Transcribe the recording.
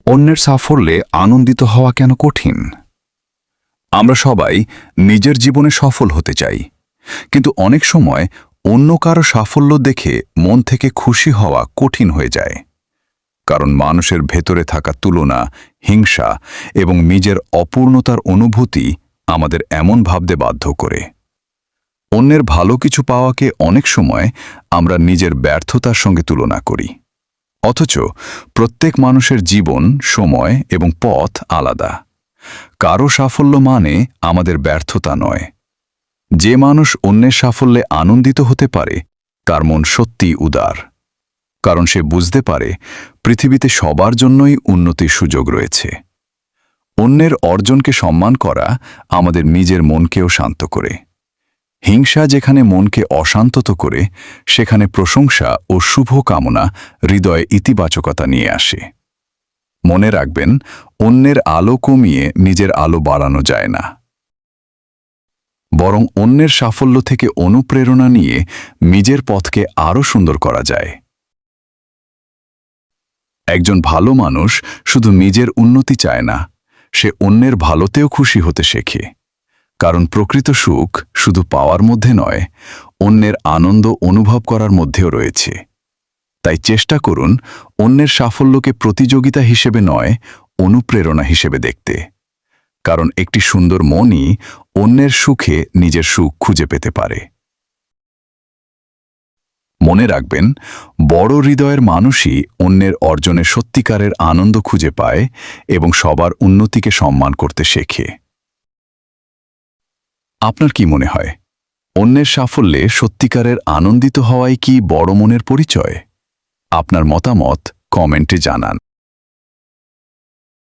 অন্যের সাফল্যে আনন্দিত হওয়া কেন কঠিন? আমরা সবাই নিজের জীবনে সফল হতে চাই, কিন্তু অনেক সময় অন্য কারো সাফল্য দেখে মন থেকে খুশি হওয়া কঠিন হয়ে যায়। কারণ মানুষের ভেতরে থাকা তুলনা, হিংসা এবং নিজের অপূর্ণতার অনুভূতি আমাদের এমন ভাবতে বাধ্য করে। অন্যের ভালো কিছু পাওয়াকে অনেক সময় আমরা নিজের ব্যর্থতার সঙ্গে তুলনা করি। অথচ প্রত্যেক মানুষের জীবন, সময় এবং পথ আলাদা। কারো সাফল্য মানে আমাদের ব্যর্থতা নয়। যে মানুষ অন্যের সাফল্যে আনন্দিত হতে পারে তার মন সত্যিই উদার, কারণ সে বুঝতে পারে পৃথিবীতে সবার জন্যই উন্নতির সুযোগ রয়েছে। অন্যের অর্জনকে সম্মান করা আমাদের নিজের মনকেও শান্ত করে। হিংসা যেখানে মনকে অশান্ত করে, সেখানে প্রশংসা ও শুভ কামনা হৃদয়ে ইতিবাচকতা নিয়ে আসে। মনে রাখবেন, অন্যের আলো কমিয়ে নিজের আলো বাড়ানো যায় না, বরং অন্যের সাফল্য থেকে অনুপ্রেরণা নিয়ে নিজের পথকে আরও সুন্দর করা যায়। একজন ভালো মানুষ শুধু নিজের উন্নতি চায় না, সে অন্যের ভালোতেও খুশি হতে শেখে। কারণ প্রকৃত সুখ শুধু পাওয়ার মধ্যে নয়, অন্যের আনন্দ অনুভব করার মধ্যেও রয়েছে। তাই চেষ্টা করুন অন্যের সাফল্যকে প্রতিযোগিতা হিসেবে নয়, অনুপ্রেরণা হিসেবে দেখতে। কারণ একটি সুন্দর মনই অন্যের সুখে নিজের সুখ খুঁজে পেতে পারে। মনে রাখবেন, বড় হৃদয়ের মানুষই অন্যের অর্জনে সত্যিকারের আনন্দ খুঁজে পায় এবং সবার উন্নতিকে সম্মান করতে শেখে। আপনার কি মনে হয়, অন্যের সাফল্যে সত্যিকারের আনন্দিত হওয়াই কি বড় মনের পরিচয়? আপনার মতামত কমেন্টে জানান।